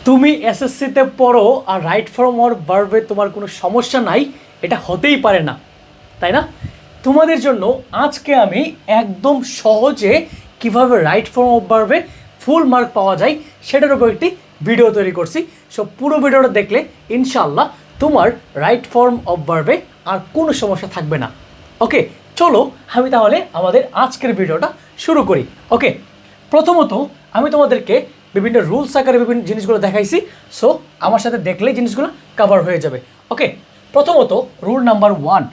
তুমি এসএসসিতে পড়ো আর রাইট ফ্রম অর ভার্বে তোমার কোনো সমস্যা নাই, এটা হতেই পারে না, তাই না? তোমাদের জন্য আজকে আমি একদম সহজে কিভাবে রাইট ফর্ম অফ ভার্বে ফুল মার্ক পাওয়া যায় সেটার উপর একটি ভিডিও তৈরি করছি। সো পুরো ভিডিওটা দেখলে ইনশাআল্লাহ তোমার রাইট ফর্ম অফ ভার্বে আর কোনো সমস্যা থাকবে না। ওকে, চলো আমি তাহলে আমাদের আজকের ভিডিওটা শুরু করি। ওকে, প্রথমত আমি তোমাদেরকে বিভিন্ন রুলস আকারে বিভিন্ন জিনিসগুলো দেখাইছি। সো আমার সাথে দেখলেই জিনিসগুলো কভার হয়ে যাবে। ওকে, প্রথমত রুল নাম্বার 1,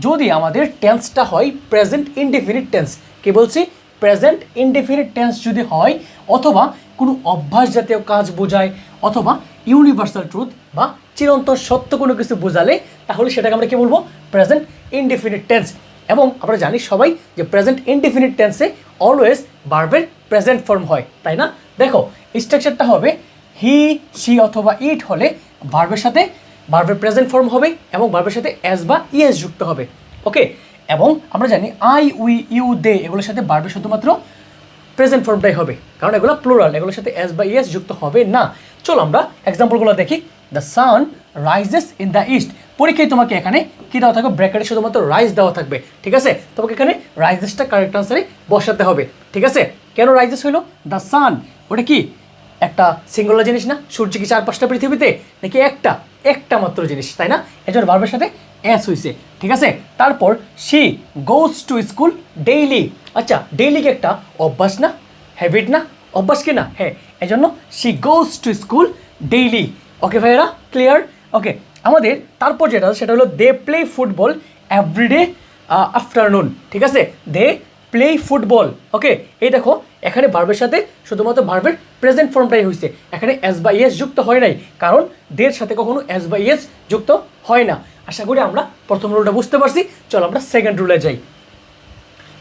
যদি আমাদের টেন্সটা হয় প্রেজেন্ট ইনডেফিনিট টেন্স, কি বলছি, প্রেজেন্ট ইনডেফিনিট টেন্স যদি হয়, অথবা কোনো অভ্যাস জাতীয় কাজ বোঝায়, অথবা ইউনিভার্সাল ট্রুথ বা চিরন্তন সত্য কোনো কিছু বোঝালে, তাহলে সেটাকে আমরা কি বলবো, প্রেজেন্ট ইনডেফিনিট টেন্স। এবং আমরা জানি সবাই যে প্রেজেন্ট ইনডেফিনিট টেন্সে অলওয়েজ ভার্বের প্রেজেন্ট ফর্ম হয়, তাই না? দেখো স্ট্রাকচারটা হবে হি, শি অথবা ইট হলে ভার্বের সাথে ভার্বের প্রেজেন্ট ফর্ম হবে এবং ভার্বের সাথে এস বা ইএস যুক্ত হবে। ওকে, এবং আমরা জানি আই, উই, ইউ, দে এগুলোর সাথে ভার্বের শুধুমাত্র প্রেজেন্ট ফর্মটাই হবে, কারণ এগুলো প্লুরাল, এগুলোর সাথে এস বা ইএস যুক্ত হবে না। চলো আমরা এক্সাম্পলগুলো দেখি। The sun rises in the east, পরীক্ষায় তোমাকে এখানে কী দেওয়া থাকবে, ব্র্যাকেটে শুধুমাত্র রাইজ দেওয়া থাকবে, ঠিক আছে? তোমাকে এখানে রাইজেসটা কারেক্ট আনসারে বসাতে হবে, ঠিক আছে? কেন রাইজেস হইলো? দ্য সান ওটা কি একটা সিঙ্গুলার জিনিস না? সূর্য কি 4-5টা পৃথিবীতে, নাকি একটা মাত্র জিনিস, তাই না? এজন্য ভার্বের সাথে এস হইছে, ঠিক আছে? তারপর she goes to school daily, আচ্ছা ডেইলি কি একটা অভ্যাস না, হ্যাবিট না, অভ্যাস কি না? হ্যাঁ, এজন্য she goes to school daily. Okay ভাইয়েরা, ক্লিয়ার? ওকে, আমাদের তারপর যেটা সেটা হলো they play football everyday afternoon, ঠিক আছে? দে প্লে ফুটবল। ওকে, এই দেখো এখানে ভার্বের সাথে শুধুমাত্র ভার্বের প্রেজেন্ট ফর্মটাই হয়েছে, এখানে এস বা ইএস যুক্ত হয় নাই, কারণ দের সাথে কখনো এস বা ইএস যুক্ত হয় না। আশা করি আমরা প্রথম রুলটা বুঝতে পারছি। চলো আমরা সেকেন্ড রুলে যাই।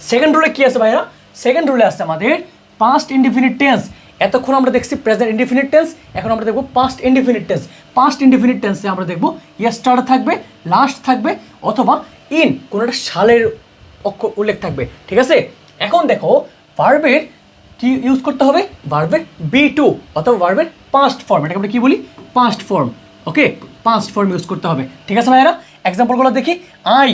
সেকেন্ড রুলে কি আছে ভাইরা? সেকেন্ড রুলে আছে আমাদের পাস্ট ইনডিফিনিট টেন্স। এতক্ষণ আমরা দেখছি প্রেজেন্ট ইনডিফিনিট টেন্স, এখন আমরা দেখবো past indefinite tense. Past indefinite টেন্সে আমরা দেখবো ইয়েস্টারডে থাকবে, লাস্ট থাকবে, অথবা ইন কোনো একটা সালের উল্লেখ থাকবে, ঠিক আছে? এখন দেখো ভার্বের কি ইউজ করতে হবে, ভার্বের বি2 অথবা ভার্বের পাস্ট ফর্ম, এটাকে আমরা কি বলি, পাস্ট ফর্ম। ওকে, পাস্ট ফর্ম ইউজ করতে হবে, ঠিক আছে ভাইয়েরা? এক্সাম্পলগুলো দেখি। I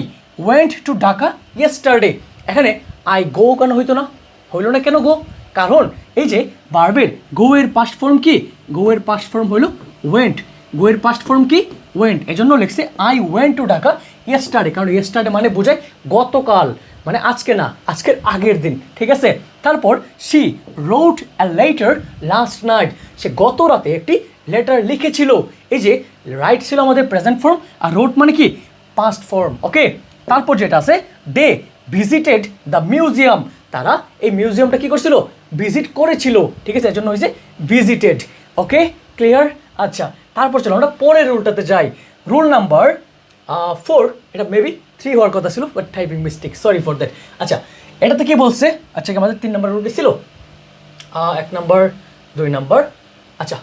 went to Dhaka yesterday, এখানে আই গো কেন হইতো না, হইল না কেন গো? কারণ এই যে ভার্বের গো এর পাস্ট ফর্ম কি, গো এর পাস্ট ফর্ম হইল ওয়েন্ট, গো এর পাস্ট ফর্ম কি, ওয়েন্ট। এজন্য লিখছে I went to Dhaka yesterday, কারণ ইয়েস্টারডে মানে বোঝায় গতকাল, মানে আজকে না, আজকের আগের দিন, ঠিক আছে? তারপর she wrote a letter last night, সে গত রাতে একটি লেটার লিখেছিল। এই যে রাইট ছিল আমাদের প্রেজেন্ট ফর্ম, আর রোট মানে কি, পাস্ট ফর্ম। ওকে, তারপর যেটা আছে দে ভিজিটেড দ্য মিউজিয়াম, তারা এই মিউজিয়ামটা কি করছিল, ভিজিট করেছিল, ঠিক আছে? এর জন্য হয়েছে ভিজিটেড। ওকে, ক্লিয়ার? আচ্ছা, তারপর চলো আমরা পরের রুলটাতে যাই। রুল নাম্বার 4, এটা মেবি 3 হওয়ার কথা ছিল, but typing mistake, sorry for that. আচ্ছা, এটাতে কি বলছে, আচ্ছা আমাদের 3 নম্বর রুলটি ছিল 1 নম্বর 2 নম্বর, আচ্ছা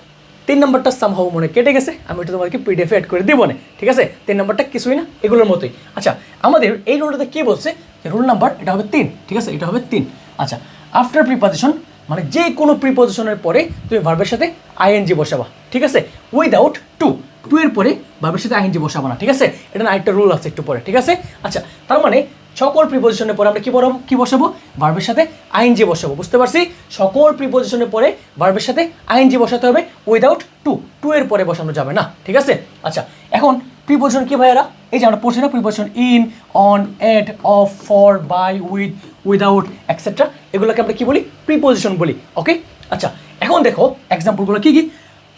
3 নম্বরটা সামহাও মনে কেটে গেছে, আমি এটা তোমাদেরকে পিডিএফ অ্যাড করে দিব না, ঠিক আছে? 3 নম্বরটা কিছুই না, এগুলোর মতোই। আচ্ছা, আমাদের এই রুলটাতে কী বলছে, রুল নাম্বার এটা হবে 3, ঠিক আছে? এটা হবে 3। আচ্ছা, আফটার প্রিপোজিশন মানে যে কোনো প্রিপোজিশনের পরে তুমি ভার্বের সাথে আইএনজি বসাবা, ঠিক আছে? উইদাউট টু, টু এর পরে ভার্বের সাথে আইএনজি বসাবা না, ঠিক আছে? এটা না আরেকটা রুল আছে একটু পরে, ঠিক আছে? আচ্ছা, তার মানে সকল প্রিপোজিশনের পরে আমরা কি বসাবো, ভার্বের সাথে আইএনজি বসাবো, বুঝতে পারছি? সকল প্রিপোজিশনের পরে ভার্বের সাথে আইএনজি বসাতে হবে উইদাউট টু, টু এর পরে বসানো যাবে না, ঠিক আছে? আচ্ছা, এখন প্রিপোজিশন কি ভাইয়েরা, এই যে আমরা পড়ছি না, preposition in, on, at, of, for, by, with, without, etcetera, এগুলোকে আমরা কি বলি, প্রিপোজিশন বলি। ওকে, আচ্ছা এখন দেখো এক্সাম্পলগুলো কি কি।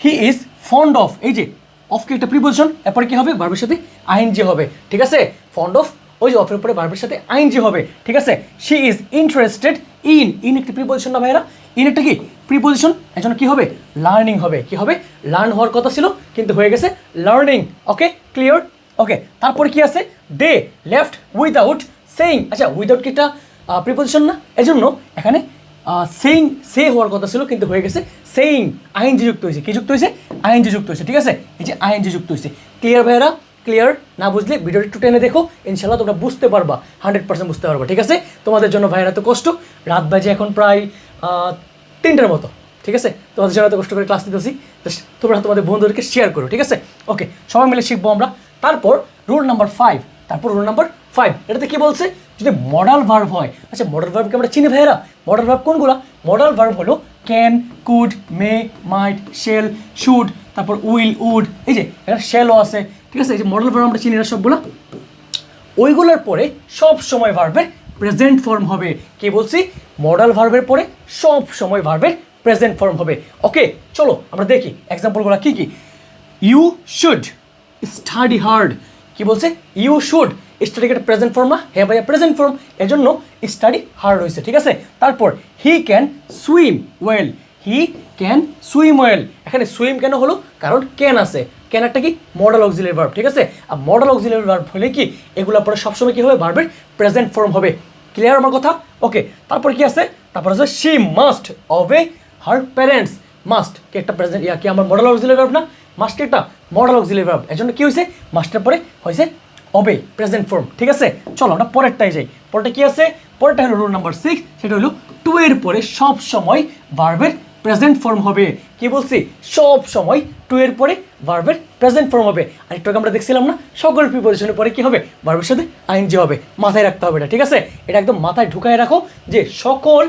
হি ইজ ফন্ড অফ, এই যে অফ কি একটা প্রিপোজিশন, এরপরে কি হবে, ভার্বের সাথে আইএনজি হবে, ঠিক আছে? ফন্ড অফ, ওই যে অফের পরে ভার্বের সাথে আইএনজি হবে, ঠিক আছে? She is interested in, in একটি প্রিপোজিশন না ভাইরা, ইন একটা কি প্রিপোজিশন, এর জন্য কি হবে, লার্নিং হবে। কি হবে, লার্ন হওয়ার কথা ছিল কিন্তু হয়ে গেছে লার্নিং। ওকে, ক্লিয়ার? ওকে, তারপরে কি আছে, দে লেফট উইদাউট সেইং, আচ্ছা উইদাউট কি একটা প্রিপোজিশন না, এজন্য এখানে সেইং, সে হওয়ার কথা ছিল কিন্তু হয়ে গেছে সেইং, আইএনজি যুক্ত হয়েছে, কি যুক্ত হয়েছে, আইএনজি যুক্ত হয়েছে, ঠিক আছে? এই যে আইএনজি যুক্ত হয়েছে। ক্লিয়ার ভাইয়েরা? ক্লিয়ার? না বুঝলে ভিডিওটি একটু টেনে দেখো, ইনশাল্লাহ তোমরা বুঝতে পারবা, 100% বুঝতে পারবা, ঠিক আছে? তোমাদের জন্য ভাইয়েরা তো কষ্ট, রাত বাজে এখন প্রায় 3টার মতো, ঠিক আছে? তোমাদের জন্য এত কষ্ট করে ক্লাস নিতেছি, জাস্ট তোমরা তোমাদের বন্ধুদেরকে শেয়ার করো, ঠিক আছে? ওকে, সবাই মিলে শিখবো আমরা। তারপর রুল নাম্বার 5, এটাতে কি বলছে, যদি মডাল ভার্ব হয়। আচ্ছা, মডাল ভার্বকে আমরা চিনি ভাইয়েরা? মডাল ভার্ব কোনগুলো? মডাল ভার্ব হলো can, could, may, might, shall, should, তারপর উইল, উড, এই যে এটা শেলও আছে, ঠিক আছে? এই যে মডাল ভার্ব আমরা চিনি না সবগুলো। ওইগুলোর পরে সব সময় ভার্বের প্রেজেন্ট ফর্ম হবে। কি বলছি? মডাল ভার্বের পরে সব সময় ভার্বের প্রেজেন্ট ফর্ম হবে। ওকে, চলো আমরা দেখি এক্সাম্পলগুলো কি কি। You should study hard. কি বলছে? ইউ শুড স্টাডি একটা প্রেজেন্ট ফর্ম না? হ্যাঁ ভাইয়া, প্রেজেন্ট ফর্ম, এজন্য স্টাডি হার্ড হয়েছে, ঠিক আছে? তারপর he can swim well. He can swim well. এখানে সুইম কেন হলো? কারণ ক্যান আছে। ক্যান একটা কি? মডাল অক্সিলারি ভার্ব, ঠিক আছে? আর মডাল অক্সিলারি ভার্ব হলে কি এগুলোর পরে সবসময় কি হবে? ভার্বের প্রেজেন্ট ফর্ম হবে। ক্লিয়ার আমার কথা? ওকে, তারপর কি আছে? তারপর আছে she must অবে her parents. Must কি একটা প্রেজেন্ট কি আমার মডাল অক্সিলারি ভার্ব না? মাস্ট একটা মডাল অক্সিলারি ভার্ব, এজন্য কি হয়েছে? মাস্টের পরে হয়েছে অবে, প্রেজেন্ট ফর্ম, ঠিক আছে? চলো আমরা পরেরটাই যাই। পরেরটা কি আছে? পরেরটা হলো রুল নাম্বার 6, সেটা হলো টু এর পরে সব সময় ভার্বের প্রেজেন্ট ফর্ম হবে। কি বলছি? সব সময় টু এর পরে ভার্বের প্রেজেন্ট ফর্ম হবে। আর একটু আমরা দেখছিলাম না, সকল প্রিপোজিশনের পরে কি হবে? ভার্বের সাথে আইএনজি হবে। মাথায় রাখতে হবে এটা, ঠিক আছে? এটা একদম মাথায় ঢুকায় রাখো যে সকল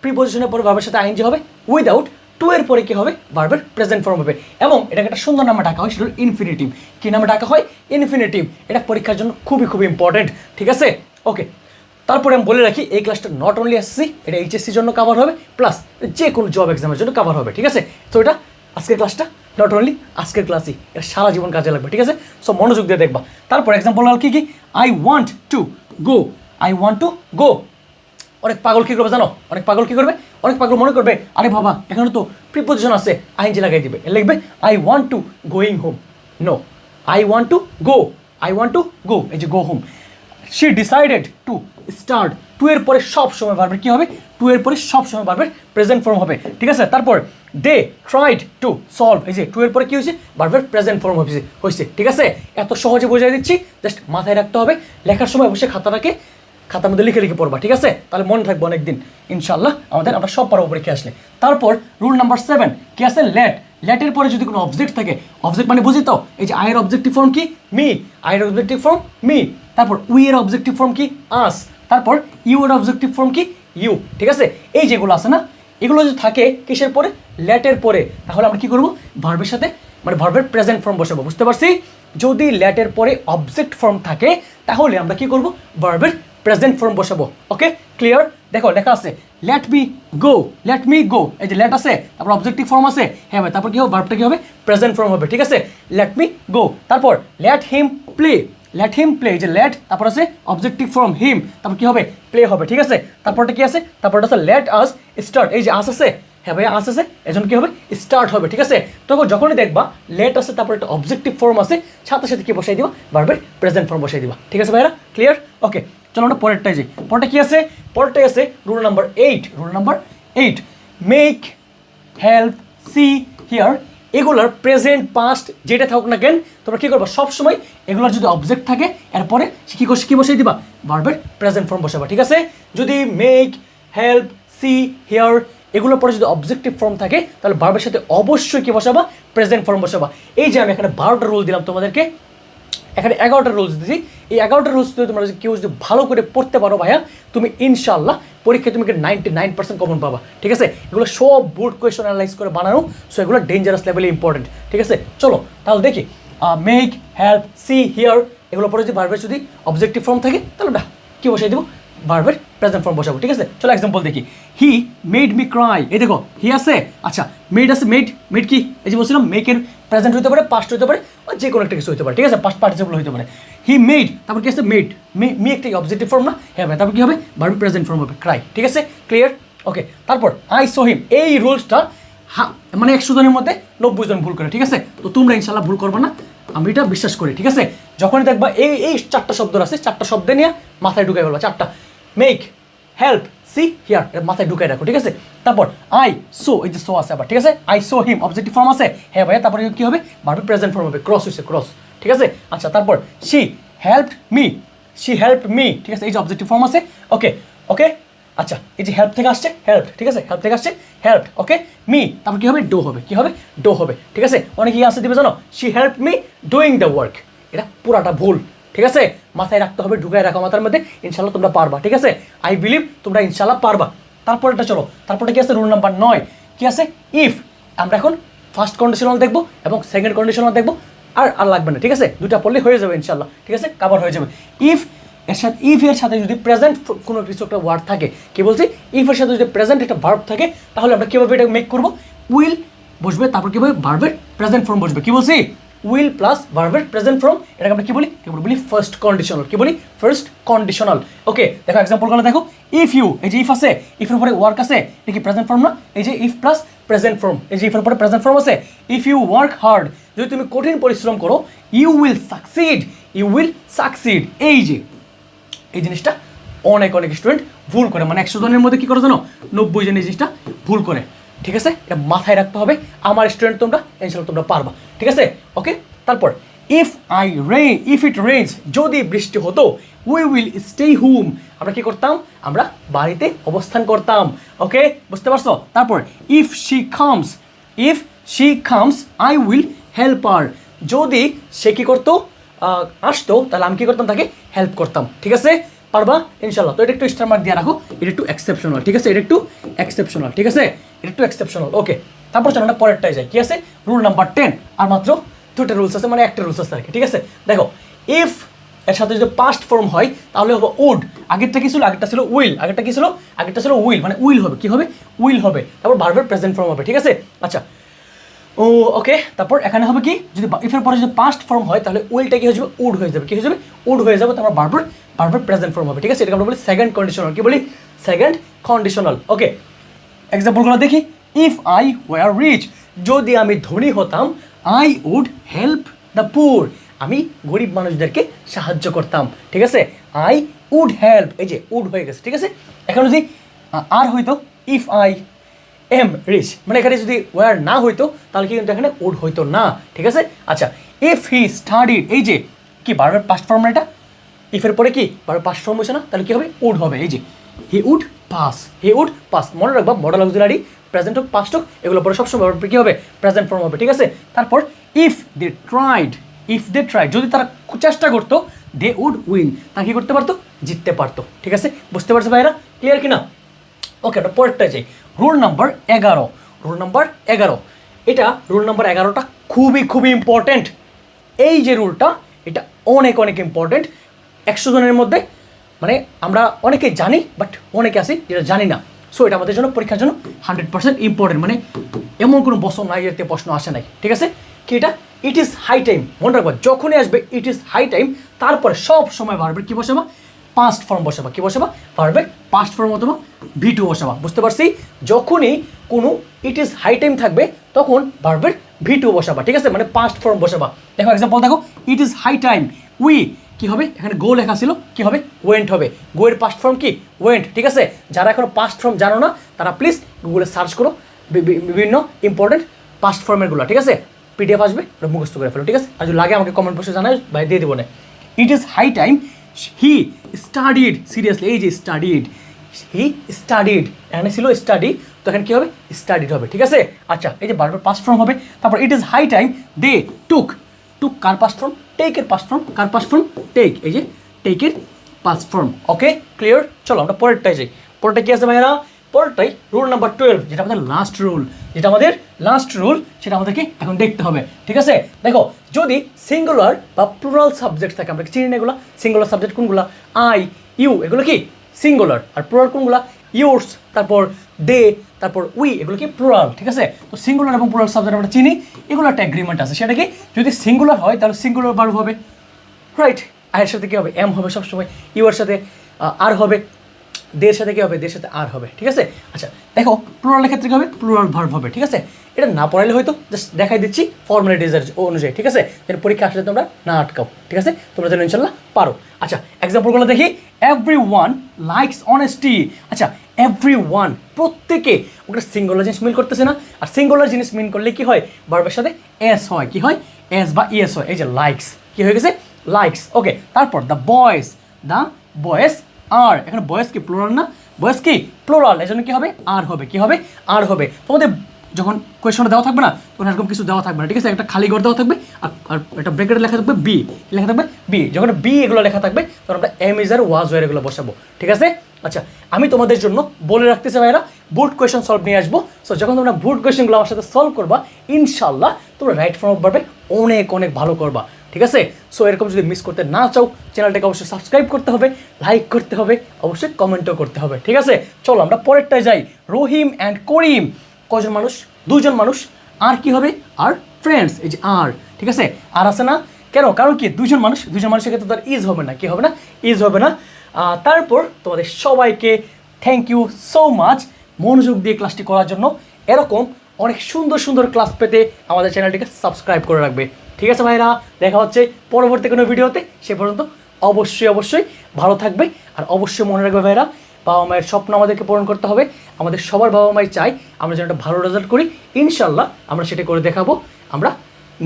প্রিপোজিশনের পরে ভার্বের সাথে আইএনজি হবে, উইদাউট টু এর পরে কি হবে? ভার্বের প্রেজেন্ট ফর্ম হবে। এবং এটাকে একটা সুন্দর নামে ডাকা হয়, সেটা ইনফিনিটিভ। কি নামে ডাকা হয়? ইনফিনিটিভ। এটা পরীক্ষার জন্য খুবই খুবই ইম্পর্টেন্ট, ঠিক আছে? ওকে, তারপরে আমি বলে রাখি এই ক্লাসটা নট অনলি এসএসসি, এটা এইচএসসির জন্য কভার হবে, প্লাস যে কোনো জব এক্সামের জন্য কভার হবে, ঠিক আছে? তো এটা আজকের ক্লাসটা নট অনলি আজকের ক্লাসই, এটা সারা জীবন কাজে লাগবে, ঠিক আছে? সো মনোযোগ দিয়ে দেখবা। তারপর এক্সাম্পল হল কি কি? I want to go. I want to গো। অনেক পাগল কী করবে জানো? অনেক পাগল কী করবে? অনেক পাগল মনে করবে আরে বাবা এখানে তো প্রিপোজিশন আছে, আইএনজি লাগাই দিবে, লিখবে I want to going home. No, I want to go, I want to go, এই যে go home. She decided to start. To এর পরে সব সময় ভার্বের কী হবে? টু এর পরে সব সময় ভার্বের প্রেজেন্ট ফর্ম হবে, ঠিক আছে? তারপর দে ট্রাইড টু সলভ। এই যে টু এর পরে কী হয়েছে? ভার্বের প্রেজেন্ট ফর্ম হয়েছে, ঠিক আছে? এত সহজে বোঝাই দিচ্ছি, জাস্ট মাথায় রাখতে হবে। লেখার সময় অবশ্যই খাতার মধ্যে লিখে লিখে পড়বা, ঠিক আছে? তাহলে মনে থাকবো অনেকদিন ইনশাল্লাহ, আমরা সব পারবো পরীক্ষা আসলে। তারপর রুল নাম্বার 7 কি আছে? লেট। লেটের পরে যদি কোনো অবজেক্ট থাকে, অবজেক্ট মানে বুঝি তো, এই যে আয়ের অবজেক্টিভ ফর্ম কি? মি। আয়ের অবজেক্টিভ ফর্ম মি। তারপর উই এর অবজেক্টিভ ফর্ম কি? আস। তারপর ইউ এর অবজেক্টিভ ফর্ম কি? ইউ, ঠিক আছে? এই যেগুলো আছে না, এগুলো যদি থাকে কিসের পরে? লেটের পরে, তাহলে আমরা কি করবো? ভার্বের সাথে মানে ভার্বের প্রেজেন্ট ফর্ম বসাবো, বুঝতে পারছি? যদি লেটের পরে অবজেক্ট ফর্ম থাকে তাহলে আমরা কি করবো? ভার্বের প্রেজেন্ট ফর্ম বসাবো। ওকে, ক্লিয়ার? দেখো লেখা আছে লেট মি গো, লেট মি গো, এই যে লেট আছে, তারপর অবজেক্টিভ ফর্ম আছে, হ্যাঁ ভাই, তারপর কি হবে? ভার্বটা কি হবে? প্রেজেন্ট ফর্ম হবে, ঠিক আছে? Let me go. তারপর let him play, let him play, এই যে লেট, তারপর আছে অবজেক্টিভ ফর্ম হিম, তারপর কি হবে? প্লে হবে, ঠিক আছে? তারপরটা কি আছে? তারপরটা আছে লেট আস স্টার্ট, এই যে আস আছে, হ্যাঁ ভাই আস আছে, এজন্য কি হবে? স্টার্ট হবে, ঠিক আছে? তখন যখনই দেখবা লেট আছে, তারপর একটা অবজেক্টিভ ফর্ম আছে, সাথে সাথে কি বসাই দিবা? ভার্বের প্রেজেন্ট ফর্ম বসাই দিবা, ঠিক আছে ভাইরা? ক্লিয়ার? ওকে, চলো আমরা পরেরটাই যাই। পরেরটা কি আছে? পরেরটাই আছে rule number 8। Rule number 8, make, help, see, hear, এগুলার প্রেজেন্ট পাস্ট যেটা থাকুক না কেন, তোমরা কী করবা? সবসময় এগুলোর যদি অবজেক্ট থাকে এরপরে কী বসাই দিবা? ভার্বের প্রেজেন্ট ফর্ম বসাবা, ঠিক আছে? যদি মেক, হেল্প, সি, হিয়ার এগুলোর পরে যদি অবজেক্টিভ ফর্ম থাকে তাহলে ভার্বের সাথে অবশ্যই কী বসাবা? Present form বসাবা। এই যে আমি এখানে 12টা রুল দিলাম তোমাদেরকে, এখানে 11টা রুলস দিচ্ছি। এই 11টা রুলস যদি তোমরা কেউ যদি ভালো করে পড়তে পারো ভাইয়া, তুমি ইনশাল্লাহ পরীক্ষায় তুমি 99% কমন পাবা, ঠিক আছে? এগুলো সব বোর্ড কোয়েশন অ্যানালাইজ করে বানানো, সো এগুলো ডেঞ্জারাস লেভেলে ইম্পর্টেন্ট, ঠিক আছে? চলো তাহলে দেখি, মেক, হেল্প, সি, হিয়ার এগুলো পরে যদি ভার্বের যদি অবজেক্টিভ ফর্ম থাকে তাহলে না কী বসাই দেবো? ভার্বের প্রেজেন্ট ফর্ম বসাবো, ঠিক আছে? চলো এক্সাম্পল দেখি। হি মেড মি ক্রাই, এই দেখো হি আছে, আচ্ছা মেড আছে, মেড কি? এই যে বলছিলাম মেকের প্রেজেন্ট হতে পারে, পাস্ট হতে পারে, যে কোনো একটা কিছু হতে পারে, ঠিক আছে? পাস্ট পার্টিসিপল হতে পারে। হি মেড, তারপর কি আছে? মেড, মি একটা অবজেক্টিভ ফর্ম না? হ্যাঁ ভাই, তারপর কি হবে? ভার্বের প্রেজেন্ট ফর্ম হবে ক্রাই, ঠিক আছে? ক্লিয়ার? ওকে, তারপর আই সো হিম, এই রুলসটা মানে 100 জনের মধ্যে 90 জন ভুল করে, ঠিক আছে? তো তোমরা ইনশাল্লাহ ভুল করবে না, আমি এটা বিশ্বাস করি, ঠিক আছে? যখনই দেখবা এই 4টা শব্দ আছে, 4টা শব্দ নিয়ে মাথায় ঢুকাই ফেলবা, 4টা মেক, হেল্প, সি, হিয়ার মাথায় ঢুকাই রাখো, ঠিক আছে? তারপর আই সো, এই যে সো আছে আবার, ঠিক আছে? I saw him objective form আছে, হ্যাঁ ভাইয়া, তারপরে কি হবে? ভার্বের প্রেজেন্ট ফর্ম হবে, ক্রস হয়েছে, ক্রস, ঠিক আছে? আচ্ছা, তারপর she helped me, she helped me, ঠিক আছে? এই যে অবজেক্টিভ ফর্ম আছে, ওকে ওকে, আচ্ছা এই যে হেল্প থেকে আসছে হেল্প, ঠিক আছে, হেল্প থেকে আসছে হেল্প, ওকে মি, তারপর কি হবে ডো হবে, কি হবে ডো হবে, ঠিক আছে। অনেকে আনসার দিবে জানো, she help me doing the work, এটা পুরাটা ভুল, ঠিক আছে, মাথায় রাখতে হবে, ঢুকায় রাখো মাথার মধ্যে, ইনশাল্লাহ তোমরা পারবা, ঠিক আছে, আই বিলিভ তোমরা ইনশাল্লাহ পারবা। তারপরটা চলো, তারপরে কি আছে রুল নাম্বার 9, কি আছে ইফ, আমরা এখন ফার্স্ট কন্ডিশনাল দেখবো এবং সেকেন্ড কন্ডিশনাল দেখবো, আর লাগবে না, ঠিক আছে, দুটা পড়লে হয়ে যাবে ইনশাল্লাহ, ঠিক আছে, কাভার হয়ে যাবে। ইফ এর সাথে, ইফ এর সাথে যদি প্রেজেন্ট কোনো কিছু একটা ওয়ার্ড থাকে, কি বলছি, ইফ এর সাথে যদি প্রেজেন্ট একটা ভার্ব থাকে, তাহলে আমরা কীভাবে এটা মেক করবো, উইল বসবে, তারপর কীভাবে ভার্বের প্রেজেন্ট ফর্ম বসবে, কি বলছি, উইল প্লাস ভার্বের প্রেজেন্ট ফর্ম, এটাকে আমরা কি বলি, বলি ফার্স্ট কন্ডিশনাল, কি বলি ফার্স্ট কন্ডিশনাল। ওকে দেখো এক্সাম্পলগুলো দেখো, ইফ ইউ, এই যে ইফ আছে, ইফের উপরে ওয়ার্ক আছে, এটা কি প্রেজেন্ট ফর্ম না, এই যে ইফ প্লাস প্রেজেন্ট ফর্ম, এই যে ইফের উপরে প্রেজেন্ট ফর্ম আছে, ইফ ইউ ওয়ার্ক হার্ড, যদি তুমি কঠিন পরিশ্রম করো, you will succeed, you will succeed. এই যে এই জিনিসটা অনেক স্টুডেন্ট ভুল করে, মানে 100 জনের মধ্যে কি করে জানো, 90 জন এই জিনিসটা ভুল করে, ঠিক আছে, এটা মাথায় রাখতে হবে, আমার স্টুডেন্ট তোমরা ইনশাআল্লাহ তোমরা পারবা, ঠিক আছে, ওকে। তারপর ইফ ইট রেইনস, যদি বৃষ্টি হতো, উই উইল স্টে হোম, আমরা কি করতাম, আমরা বাড়িতে অবস্থান করতাম, ওকে, বুঝতে পারছো। তারপর if she comes I will help হার, যদি সে কি করতো, আসতো, তাহলে আমি কি করতাম, তাকে হেল্প করতাম, ঠিক আছে, পারবা ইনশাল্লাহ। তো এটা একটু স্টার মার্ক দিয়ে রাখো, এটা একটু এক্সেপশনাল, ঠিক আছে, এটা একটু এক্সেপশনাল, ঠিক আছে, এটা একটু এক্সেপশনাল, ওকে। তারপর চলো আমরা পরেরটাই যাই, কি আছে রুল নাম্বার 10, আর মাত্র 2টা রুলস আছে, মানে একটা রুলস আছে আর কি, ঠিক আছে। দেখো ইফ এর সাথে যদি পাস্ট ফর্ম হয়, তাহলে হবে উড, আগেরটা কি ছিল, আগেরটা ছিল উইল, আগেরটা ছিল উইল, মানে উইল হবে, কি হবে উইল হবে, তারপর ভার্বের প্রেজেন্ট ফর্ম হবে, ঠিক আছে, আচ্ছা ওকে। তারপর এখানে হবে কি, যদি ইফের পরে যদি পাস্ট ফর্ম হয়, তাহলে উইলটা কি হয়ে যাবে, উড হয়ে যাবে, কি হয়ে যাবে উড হয়ে যাবে, তারপর ভার্বের প্রেজেন্ট ফর্ম হবে, ঠিক আছে, এটাকে আমরা বলি সেকেন্ড কন্ডিশনাল, কি বলি সেকেন্ড কন্ডিশনাল, ওকে। এক্সাম্পলগুলো দেখি, ইফ আই ওয়ার রিচ, যদি আমি ধনী হতাম, I would help the poor, আমি গরিব মানুষদেরকে সাহায্য করতাম, ঠিক আছে, আই উড হেল্প, এই যে উড হয়ে গেছে, ঠিক আছে। এখন যদি আর হয়তো, ইফ আই এম রিচ, মানে এখানে যদি ওয়ার না হইতো, তাহলে কি কিন্তু এখানে উড হইতো না, ঠিক আছে, আচ্ছা। ইফ হি স্টাডিড, এই যে কি ভার্বের পাস্ট ফর্ম, এটা ইফের পরে কি ভার্বের পাস্ট ফর্ম হচ্ছে না, তাহলে কি হবে উড হবে, এই যে হি উড পাস, মনে রাখবা মডেল অক্সিলারি প্রেজেন্ট হোক পাস্ট হোক, এগুলো পরে সবসময় কি হবে প্রেজেন্ট ফর্ম হবে, ঠিক আছে। তারপর ইফ দে ট্রাইড, যদি তারা চেষ্টা করতো, দে উড উইন, তারা কি করতে পারতো, জিততে পারতো, ঠিক আছে, বুঝতে পারছো ভাইরা, ক্লিয়ার কিনা, ওকে। আমরা পরেরটা যাই, রুল নাম্বার 11, এটা রুল নাম্বার 11টা খুবই ইম্পর্টেন্ট, এই যে রুলটা, এটা অনেক ইম্পর্টেন্ট, 100 জনের মধ্যে, মানে আমরা অনেকে জানি, বাট অনেকে আছি যেটা জানি না, সো এটা আমাদের জন্য পরীক্ষার জন্য 100% ইম্পর্টেন্ট, মানে এমন কোনো বছর নাই এতে প্রশ্ন আসে নাই, ঠিক আছে, কি এটা, ইট ইজ হাই টাইম, মনে রাখবা যখনই আসবে ইট ইজ হাই টাইম, তারপরে সব সময় ভার্বের কি বসাবা, পাস্ট ফর্ম বসাবা, কি বসাবা, ভার্বের পাস্ট ফর্ম অথবা V2 বসাবা, বুঝতে পারছি, যখনই কোনো ইট ইজ হাই টাইম থাকবে, তখন ভার্বের V2 বসাবা, ঠিক আছে, মানে পাস্ট ফর্ম বসাবা। দেখো এক্সাম্পল দেখো, it is high time we, কি হবে, এখানে গো লেখা ছিল, কি হবে ওয়েন্ট হবে, গোয়ের পাস্ট ফর্ম কি ওয়েন্ট, ঠিক আছে। যারা এখনো পাস্ট ফর্ম জানো না, তারা প্লিজ গুগলে সার্চ করো বিভিন্ন ইম্পর্টেন্ট পাস্ট ফর্মেরগুলো, ঠিক আছে, PDF আসবে, ওটা মুখস্থ করে ফেলো, ঠিক আছে, আর যদি লাগে আমাকে কমেন্ট বক্সে জানাই, ভাই দিয়ে দেবো না। It is high time he studied, seriously এই যে হি স্টাডিড, এখানে ছিল স্টাডি, তো এখানে কী হবে স্টাডিড হবে, ঠিক আছে, আচ্ছা। এই যে বারবার পাস্ট ফর্ম হবে, তারপর it is high time they took কার পাস্ট ফর্ম, টেকের পাস্ট ফর্ম, কার পাস্ট ফর্ম টেক, এই যে টেকের পাস্ট ফর্ম, ওকে ক্লিয়ার। চলো আমরা পরেরটাই যাই, পরেরটা কি আছে ভাইয়েরা, পরেরটাই রুল নাম্বার 12, যেটা আমাদের লাস্ট রুল, সেটা আমাদেরকে এখন দেখতে হবে, ঠিক আছে। দেখো যদি সিঙ্গুলার বা প্লুরাল সাবজেক্ট থাকে, আমরা চিনি না এগুলো, সিঙ্গুলার সাবজেক্ট কোনগুলো, আই ইউ, এগুলো কি সিঙ্গুলার, আর প্লুরাল কোনগুলো, ইউর্স, তারপর দে, তারপর উই, এগুলো কি প্লুরাল, ঠিক আছে। তো সিঙ্গুলার এবং প্লুরাল সাবজেক্ট আমরা চিনি, এগুলো একটা এগ্রিমেন্ট আছে, সেটা কি, যদি সিঙ্গুলার হয় তাহলে সিঙ্গুলার ভার্ব হবে, রাইট, আয়ের সাথে কি হবে এম হবে সবসময়, ইউ এর সাথে আর হবে, দের সাথে কি হবে, দের সাথে আর হবে, ঠিক আছে। আচ্ছা দেখো প্লুরালের ক্ষেত্রে কি হবে, প্লুরাল ভার্ব হবে, ঠিক আছে। এটা না পড়াইলে হয়তো জাস্ট দেখাই দিচ্ছি ফর্মালিটিজ অনুযায়ী, ঠিক আছে, যেন পরীক্ষা আসলে তোমরা না আটকাও, ঠিক আছে, তোমরা যেন ইনশাল্লাহ পারো। আচ্ছা এক্সাম্পলগুলো দেখি, এভরিওয়ান লাইকস অনেস্টি, আচ্ছা এভরিওয়ান, প্রত্যেকে, ওটা সিঙ্গুলার জিনিস মিন করতেছে না, আর সিঙ্গুলার জিনিস মিন করলে কি হয়, ভার্বের সাথে এস হয়, কি হয় এস বা ইএস হয়, এই যে লাইকস, কি হয়ে গেছে লাইকস, ওকে। তারপর দ্য বয়েজ আর, এখানে বয়েজ কি প্লুরাল না, বয়স কি প্লোরাল, এজন্য কি হবে আর হবে, কি হবে আর হবে। তোমাদের যখন কোয়েশনটা দেওয়া থাকবে না তখন এরকম কিছু দেওয়া থাকবে না, ঠিক আছে, একটা খালি ঘর দেওয়া থাকবে আর একটা ব্র্যাকেটে লেখা থাকবে বি, লেখা থাকবে বি। যখন বি এগুলো লেখা থাকবে তখন আমরা am is are was were এগুলো বসাবো, ঠিক আছে। আচ্ছা, আমি তোমাদের জন্য বলে রাখতেছি ভাইরা, বোর্ড কোয়েশন সলভ নিয়ে আসবো। সো যখন তোমরা বোর্ড কোয়েশনগুলো আমার সাথে সলভ করবা, ইনশাল্লাহ তোমরা রাইট ফর্ম অফ ভার্বে অনেক অনেক ভালো করবা, ঠিক আছে। সো এরকম যদি মিস করতে না চাও, চ্যানেলটাকে অবশ্যই সাবস্ক্রাইব করতে হবে, লাইক করতে হবে, অবশ্যই কমেন্টও করতে হবে, ঠিক আছে। চলো আমরা পরেরটায় যাই। রহিম অ্যান্ড করিম কজন মানুষ? দুজন মানুষ। আর কি হবে? আর ফ্রেন্ডস, এই যে আর, ঠিক আছে, আর আছে না কেন? কারণ কি দুজন মানুষ, দুজন মানুষের ক্ষেত্রে তার ইজ হবে না, কি হবে না, ইজ হবে না। তারপর তোমাদের সবাইকে থ্যাংক ইউ সো মাচ মনোযোগ দিয়ে ক্লাসটি করার জন্য। এরকম অনেক সুন্দর সুন্দর ক্লাস পেতে আমাদের চ্যানেলটিকে সাবস্ক্রাইব করে রাখবে, ঠিক আছে ভাইরা। দেখা হচ্ছে পরবর্তী কোনো ভিডিওতে, সে পর্যন্ত অবশ্যই অবশ্যই ভালো থাকবে। আর অবশ্যই মনে রাখবে ভাইরা, বাবা মায়ের স্বপ্ন আমাদেরকে পূরণ করতে হবে। আমাদের সবার বাবা মাই চাই আমরা যেন একটা ভালো রেজাল্ট করি, ইনশাল্লাহ আমরা সেটা করে দেখাবো। আমরা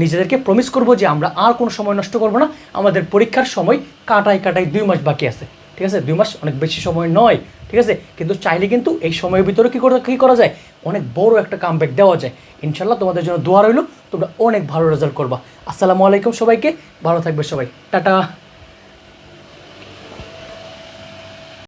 নিজেদেরকে প্রমিস করবো যে আমরা আর কোনো সময় নষ্ট করবো না। আমাদের পরীক্ষার সময় কাটাই 2 মাস বাকি আছে, ঠিক আছে, 2 মাস অনেক বেশি সময় নয়, ঠিক আছে। কিন্তু চাইলে কিন্তু এই সময়ের ভিতরে কী করা যায়, অনেক বড় একটা কামব্যাক দেওয়া যায়। ইনশাল্লাহ তোমাদের জন্য দোয়া রইল, তোমরা অনেক ভালো রেজাল্ট করবা। আসসালামু আলাইকুম সবাইকে, ভালো থাকবে সবাই, টাটা।